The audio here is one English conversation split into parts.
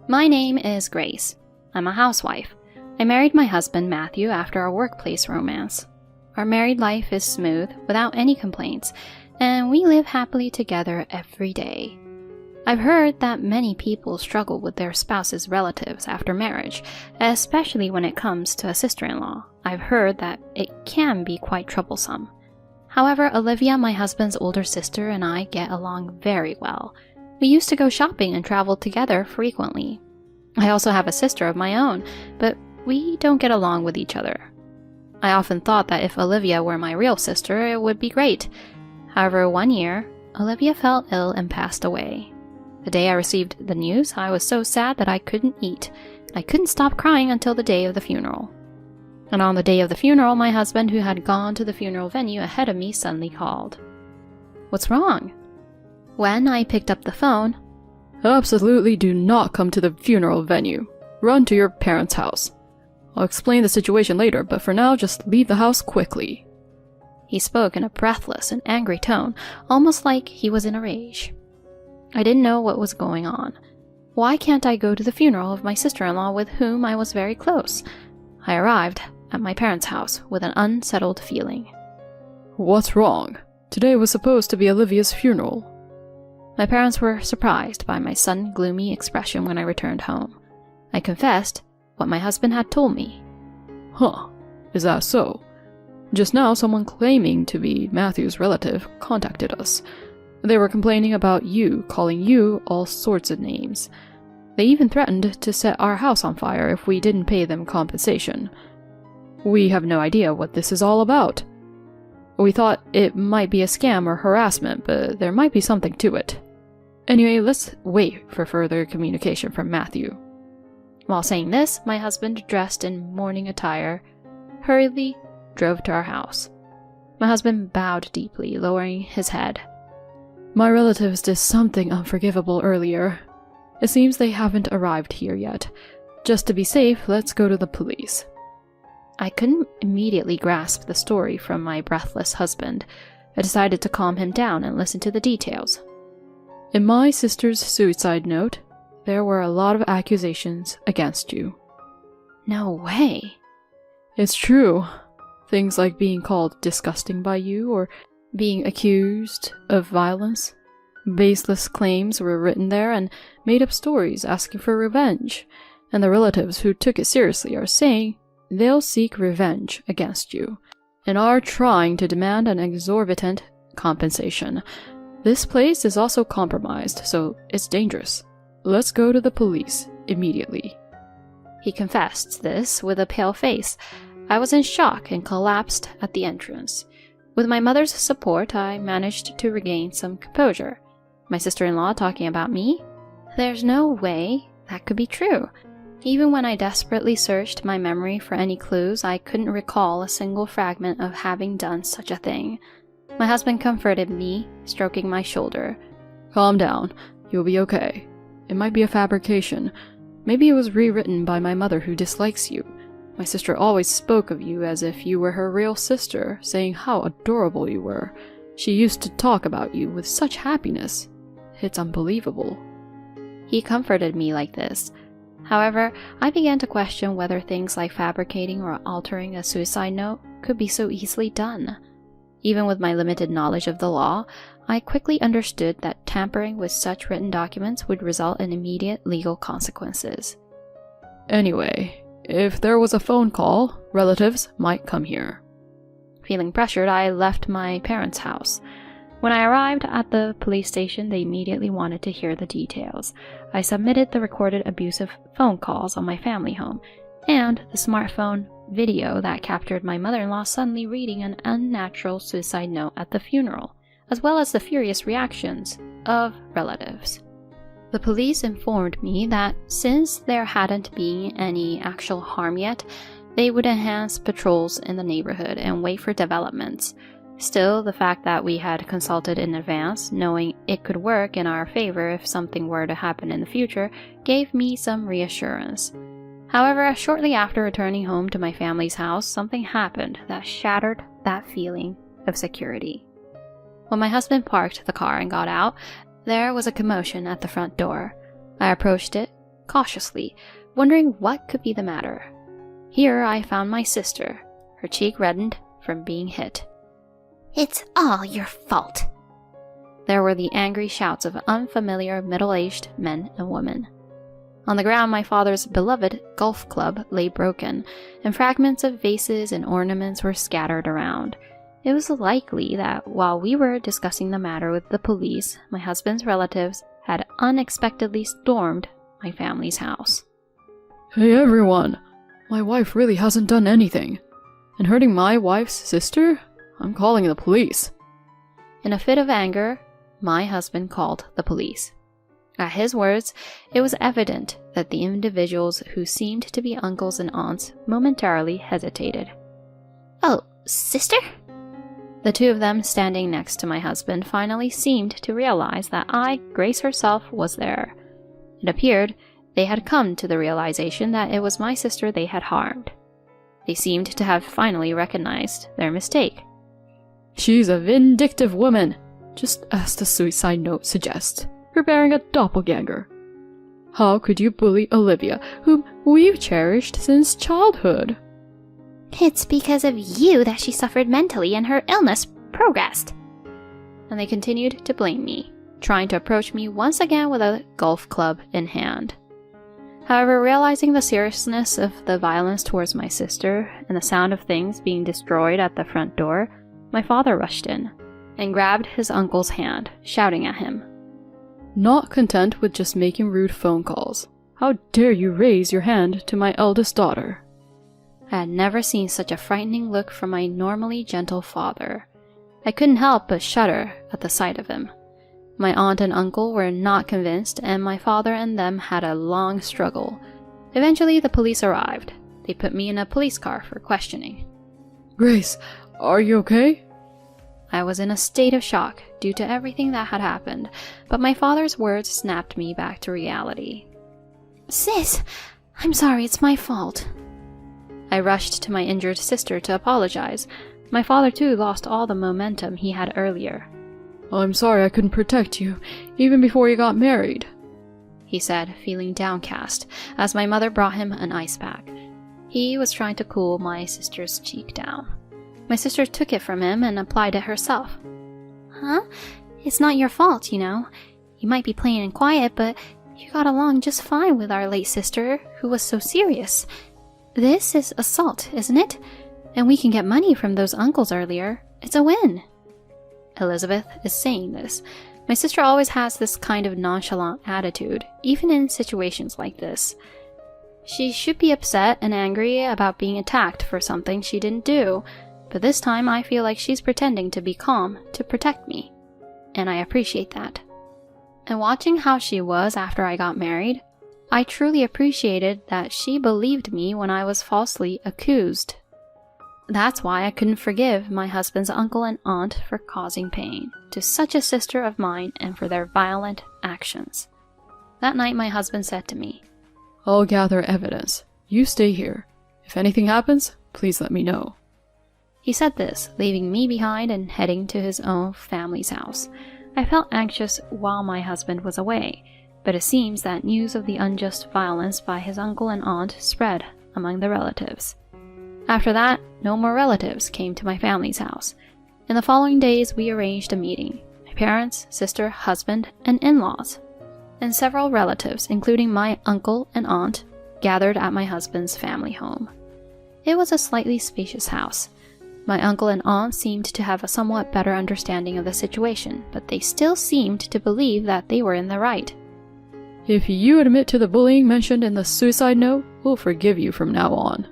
My name is Grace. I'm a housewife. I married my husband Matthew after our workplace romance. Our married life is smooth, without any complaints, and we live happily together every day. I've heard that many people struggle with their spouse's relatives after marriage, especially when it comes to a sister-in-law. I've heard that it can be quite troublesome. However, Olivia, my husband's older sister, and I get along very well. We used to go shopping and travel together frequently. I also have a sister of my own, but we don't get along with each other. I often thought that if Olivia were my real sister, it would be great. However, one year, Olivia fell ill and passed away. The day I received the news, I was so sad that I couldn't eat. I couldn't stop crying until the day of the funeral. And on the day of the funeral, my husband, who had gone to the funeral venue ahead of me, suddenly called. "What's wrong?" When I picked up the phone, "Absolutely do not come to the funeral venue. Run to your parents' house. I'll explain the situation later, but for now, just leave the house quickly." He spoke in a breathless and angry tone, almost like he was in a rage. I didn't know what was going on. Why can't I go to the funeral of my sister-in-law with whom I was very close? I arrived at my parents' house with an unsettled feeling. "What's wrong? Today was supposed to be Olivia's funeral." My parents were surprised by my sudden gloomy expression when I returned home. I confessed what my husband had told me. "Huh, is that so? Just now someone claiming to be Matthew's relative contacted us. They were complaining about you, calling you all sorts of names. They even threatened to set our house on fire if we didn't pay them compensation. We have no idea what this is all about. We thought it might be a scam or harassment, but there might be something to it. Anyway, let's wait for further communication from Matthew." While saying this, my husband, dressed in mourning attire, hurriedly drove to our house. My husband bowed deeply, lowering his head. "My relatives did something unforgivable earlier. It seems they haven't arrived here yet. Just to be safe, let's go to the police." I couldn't immediately grasp the story from my breathless husband. I decided to calm him down and listen to the details. "In my sister's suicide note, there were a lot of accusations against you." No way. "It's true. Things like being called disgusting by you or being accused of violence. Baseless claims were written there and made-up stories asking for revenge, and the relatives who took it seriously are saying they'll seek revenge against you and are trying to demand an exorbitant compensation. This place is also compromised, so it's dangerous. Let's go to the police immediately." He confessed this with a pale face. I was in shock and collapsed at the entrance. With my mother's support, I managed to regain some composure. My sister-in-law talking about me? There's no way that could be true. Even when I desperately searched my memory for any clues, I couldn't recall a single fragment of having done such a thing. My husband comforted me, stroking my shoulder. "Calm down. You'll be okay. It might be a fabrication. Maybe it was rewritten by my mother who dislikes you. My sister always spoke of you as if you were her real sister, saying how adorable you were. She used to talk about you with such happiness. It's unbelievable." He comforted me like this. However, I began to question whether things like fabricating or altering a suicide note could be so easily done. Even with my limited knowledge of the law, I quickly understood that tampering with such written documents would result in immediate legal consequences. "Anyway, if there was a phone call, relatives might come here." Feeling pressured, I left my parents' house. When I arrived at the police station, they immediately wanted to hear the details. I submitted the recorded abusive phone calls on my family home, and the smartphone video that captured my mother-in-law suddenly reading an unnatural suicide note at the funeral, as well as the furious reactions of relatives. The police informed me that since there hadn't been any actual harm yet, they would enhance patrols in the neighborhood and wait for developments. Still, the fact that we had consulted in advance, knowing it could work in our favor if something were to happen in the future, gave me some reassurance. However, shortly after returning home to my family's house, something happened that shattered that feeling of security. When my husband parked the car and got out, there was a commotion at the front door. I approached it, cautiously, wondering what could be the matter. Here I found my sister, her cheek reddened from being hit. "It's all your fault." There were the angry shouts of unfamiliar middle-aged men and women. On the ground, my father's beloved golf club lay broken, and fragments of vases and ornaments were scattered around. It was likely that while we were discussing the matter with the police, my husband's relatives had unexpectedly stormed my family's house. Hey everyone! My wife really hasn't done anything. And hurting my wife's sister? I'm calling the police. In a fit of anger, my husband called the police. At his words, it was evident that the individuals who seemed to be uncles and aunts momentarily hesitated. "Oh, sister?" The two of them standing next to my husband finally seemed to realize that I, Grace herself, was there. It appeared they had come to the realization that it was my sister they had harmed. They seemed to have finally recognized their mistake. She's a vindictive woman, just as the suicide note suggests, preparing a doppelganger. How could you bully Olivia, whom we've cherished since childhood? "It's because of you that she suffered mentally and her illness progressed." And they continued to blame me, trying to approach me once again with a golf club in hand. However, realizing the seriousness of the violence towards my sister and the sound of things being destroyed at the front door, my father rushed in and grabbed his uncle's hand, shouting at him. Not content with just making rude phone calls, how dare you raise your hand to my eldest daughter? I had never seen such a frightening look from my normally gentle father. I couldn't help but shudder at the sight of him. My aunt and uncle were not convinced, and my father and them had a long struggle. Eventually, the police arrived. They put me in a police car for questioning. Grace, are you okay? I was in a state of shock due to everything that had happened, but my father's words snapped me back to reality. "Sis, I'm sorry, it's my fault." I rushed to my injured sister to apologize. My father too lost all the momentum he had earlier. I'm sorry I couldn't protect you, even before you got married, he said, feeling downcast, as my mother brought him an ice pack. He was trying to cool my sister's cheek down. My sister took it from him and applied it herself. "Huh? It's not your fault, you know. You might be plain and quiet, but you got along just fine with our late sister, who was so serious. This is assault, isn't it? And we can get money from those uncles earlier. It's a win." Elizabeth is saying this. My sister always has this kind of nonchalant attitude, even in situations like this. She should be upset and angry about being attacked for something she didn't do, but this time I feel like she's pretending to be calm to protect me, and I appreciate that. And watching how she was after I got married, I truly appreciated that she believed me when I was falsely accused. That's why I couldn't forgive my husband's uncle and aunt for causing pain to such a sister of mine and for their violent actions. That night my husband said to me, I'll gather evidence. You stay here. If anything happens, please let me know. He said this, leaving me behind and heading to his own family's house. I felt anxious while my husband was away, but it seems that news of the unjust violence by his uncle and aunt spread among the relatives. After that, no more relatives came to my family's house. In the following days, we arranged a meeting. My parents, sister, husband, and in-laws, and several relatives, including my uncle and aunt, gathered at my husband's family home. It was a slightly spacious house. My uncle and aunt seemed to have a somewhat better understanding of the situation, but they still seemed to believe that they were in the right. If you admit to the bullying mentioned in the suicide note, we'll forgive you from now on.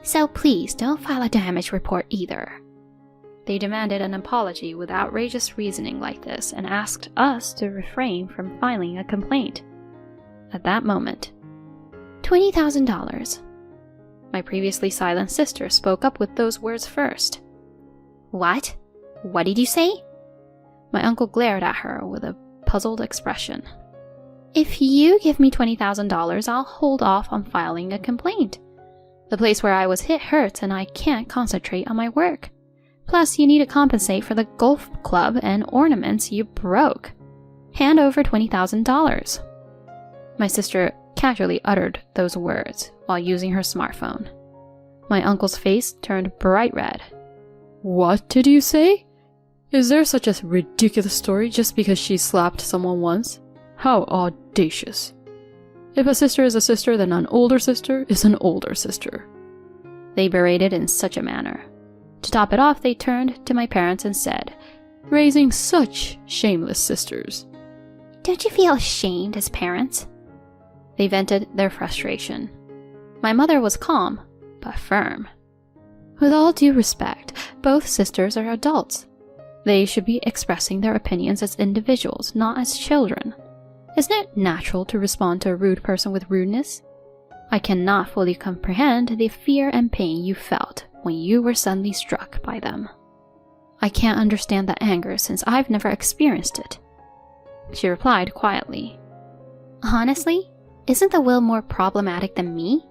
So please don't file a damage report either. They demanded an apology with outrageous reasoning like this and asked us to refrain from filing a complaint. At that moment, $20,000. My previously silent sister spoke up with those words first. What? What did you say? My uncle glared at her with a puzzled expression. If you give me $20,000, I'll hold off on filing a complaint. The place where I was hit hurts and I can't concentrate on my work. Plus, you need to compensate for the golf club and ornaments you broke. Hand over $20,000. My sister casually uttered those words while using her smartphone. My uncle's face turned bright red. What did you say? Is there such a ridiculous story just because she slapped someone once? How audacious. If a sister is a sister, then an older sister is an older sister. They berated in such a manner. To top it off, they turned to my parents and said, Raising such shameless sisters. Don't you feel ashamed as parents? They vented their frustration. My mother was calm, but firm. With all due respect, both sisters are adults. They should be expressing their opinions as individuals, not as children. Isn't it natural to respond to a rude person with rudeness? I cannot fully comprehend the fear and pain you felt when you were suddenly struck by them. I can't understand the anger since I've never experienced it. She replied quietly. Honestly, isn't the will more problematic than me?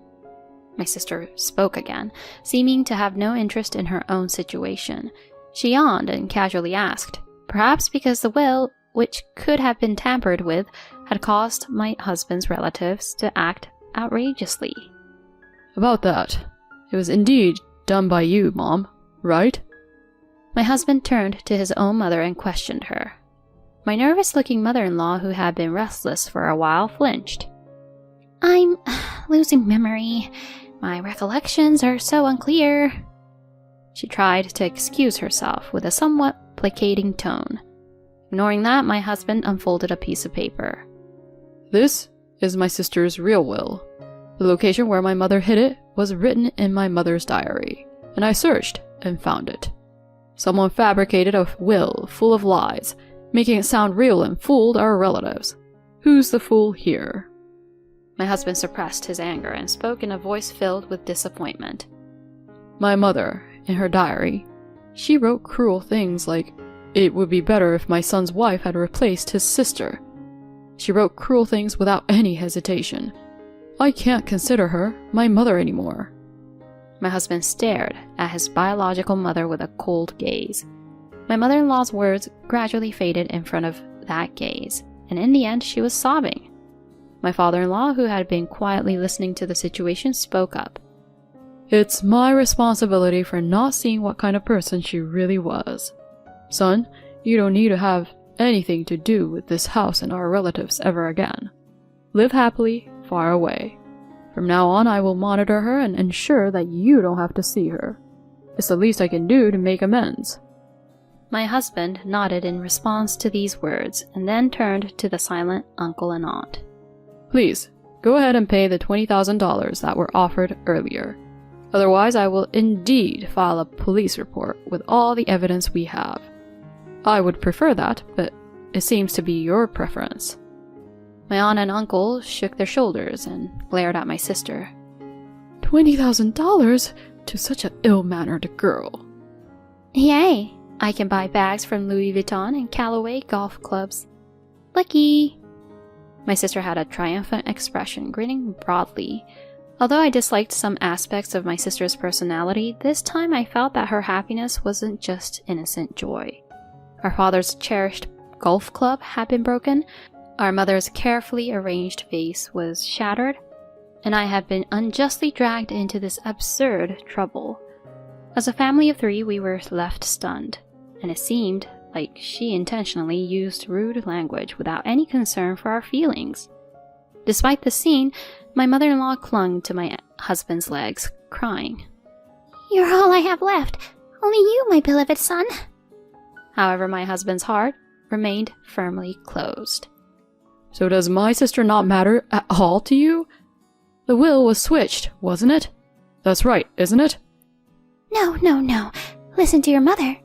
My sister spoke again, seeming to have no interest in her own situation. She yawned and casually asked, perhaps because the will, which could have been tampered with, had caused my husband's relatives to act outrageously. About that, it was indeed done by you, Mom, right? My husband turned to his own mother and questioned her. My nervous-looking mother-in-law, who had been restless for a while, flinched. I'm losing memory. My recollections are so unclear. She tried to excuse herself with a somewhat placating tone. Ignoring that, my husband unfolded a piece of paper. This is my sister's real will. The location where my mother hid it was written in my mother's diary, and I searched and found it. Someone fabricated a will full of lies, making it sound real and fooled our relatives. Who's the fool here? My husband suppressed his anger and spoke in a voice filled with disappointment. My mother, in her diary, she wrote cruel things like, it would be better if my son's wife had replaced his sister. She wrote cruel things without any hesitation. I can't consider her my mother anymore. My husband stared at his biological mother with a cold gaze. My mother-in-law's words gradually faded in front of that gaze, and in the end she was sobbing. My father-in-law, who had been quietly listening to the situation, spoke up. It's my responsibility for not seeing what kind of person she really was. Son, you don't need to have anything to do with this house and our relatives ever again. Live happily, far away. From now on, I will monitor her and ensure that you don't have to see her. It's the least I can do to make amends. My husband nodded in response to these words and then turned to the silent uncle and aunt. Please, go ahead and pay the $20,000 that were offered earlier. Otherwise, I will indeed file a police report with all the evidence we have. I would prefer that, but it seems to be your preference. My aunt and uncle shook their shoulders and glared at my sister. $20,000 to such an ill-mannered girl. Yay! I can buy bags from Louis Vuitton and Callaway golf clubs. Lucky! My sister had a triumphant expression, grinning broadly. Although I disliked some aspects of my sister's personality, this time I felt that her happiness wasn't just innocent joy. Our father's cherished golf club had been broken, our mother's carefully arranged vase was shattered, and I had been unjustly dragged into this absurd trouble. As a family of three, we were left stunned, and it seemed like she intentionally used rude language without any concern for our feelings. Despite the scene, my mother-in-law clung to my husband's legs, crying. You're all I have left. Only you, my beloved son. However, my husband's heart remained firmly closed. So does my sister not matter at all to you? The will was switched, wasn't it? That's right, isn't it? No. Listen to your mother.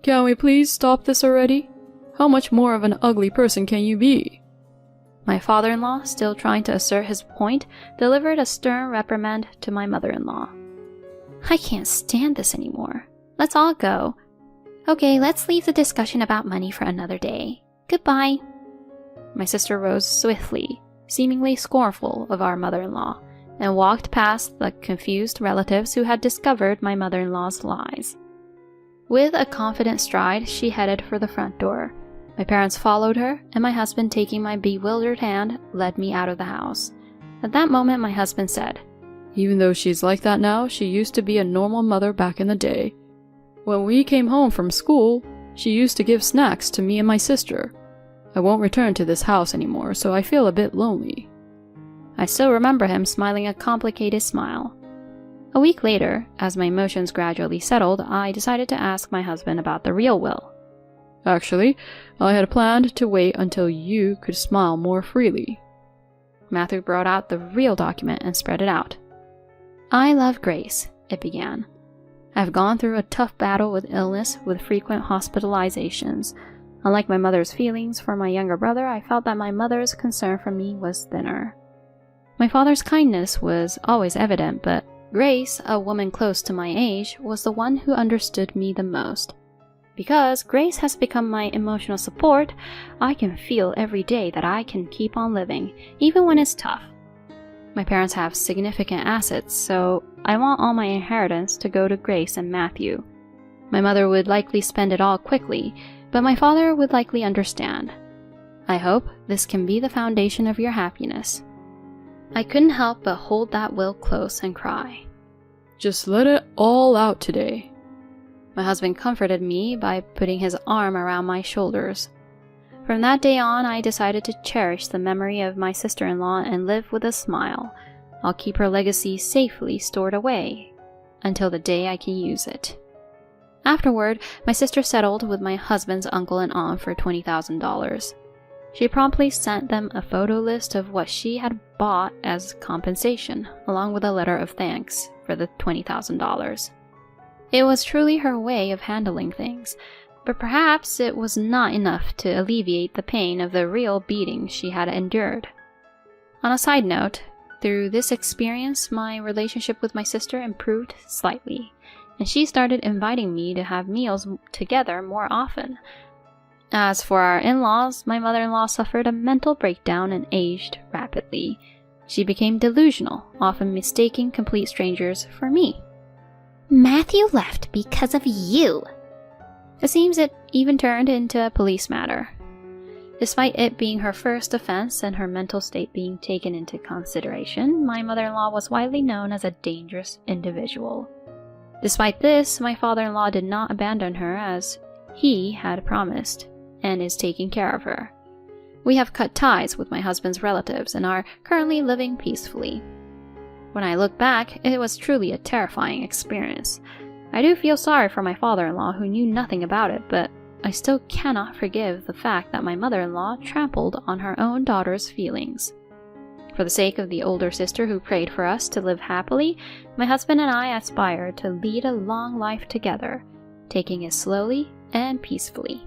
Can we please stop this already? How much more of an ugly person can you be? My father-in-law, still trying to assert his point, delivered a stern reprimand to my mother-in-law. I can't stand this anymore. Let's all go. Okay, let's leave the discussion about money for another day. Goodbye. My sister rose swiftly, seemingly scornful of our mother-in-law, and walked past the confused relatives who had discovered my mother-in-law's lies. With a confident stride, she headed for the front door. My parents followed her, and my husband, taking my bewildered hand, led me out of the house. At that moment, my husband said, "Even though she's like that now, she used to be a normal mother back in the day. When we came home from school, she used to give snacks to me and my sister. I won't return to this house anymore, so I feel a bit lonely." I still remember him smiling a complicated smile. A week later, as my emotions gradually settled, I decided to ask my husband about the real will. "Actually, I had planned to wait until you could smile more freely." Matthew brought out the real document and spread it out. "I love Grace," it began. "I've gone through a tough battle with illness with frequent hospitalizations. Unlike my mother's feelings for my younger brother, I felt that my mother's concern for me was thinner. My father's kindness was always evident, but Grace, a woman close to my age, was the one who understood me the most. Because Grace has become my emotional support, I can feel every day that I can keep on living, even when it's tough. My parents have significant assets, so I want all my inheritance to go to Grace and Matthew. My mother would likely spend it all quickly, but my father would likely understand. I hope this can be the foundation of your happiness." I couldn't help but hold that will close and cry. "Just let it all out today." My husband comforted me by putting his arm around my shoulders. From that day on, I decided to cherish the memory of my sister-in-law and live with a smile. I'll keep her legacy safely stored away until the day I can use it. Afterward, my sister settled with my husband's uncle and aunt for $20,000. She promptly sent them a photo list of what she had bought as compensation, along with a letter of thanks for the $20,000. It was truly her way of handling things, but perhaps it was not enough to alleviate the pain of the real beating she had endured. On a side note, through this experience, my relationship with my sister improved slightly, and she started inviting me to have meals together more often. As for our in-laws, my mother-in-law suffered a mental breakdown and aged rapidly. She became delusional, often mistaking complete strangers for me. "Matthew left because of you." It seems it even turned into a police matter. Despite it being her first offense and her mental state being taken into consideration, my mother-in-law was widely known as a dangerous individual. Despite this, my father-in-law did not abandon her as he had promised, and is taking care of her. We have cut ties with my husband's relatives and are currently living peacefully. When I look back, it was truly a terrifying experience. I do feel sorry for my father-in-law who knew nothing about it, but I still cannot forgive the fact that my mother-in-law trampled on her own daughter's feelings. For the sake of the older sister who prayed for us to live happily, my husband and I aspire to lead a long life together, taking it slowly and peacefully.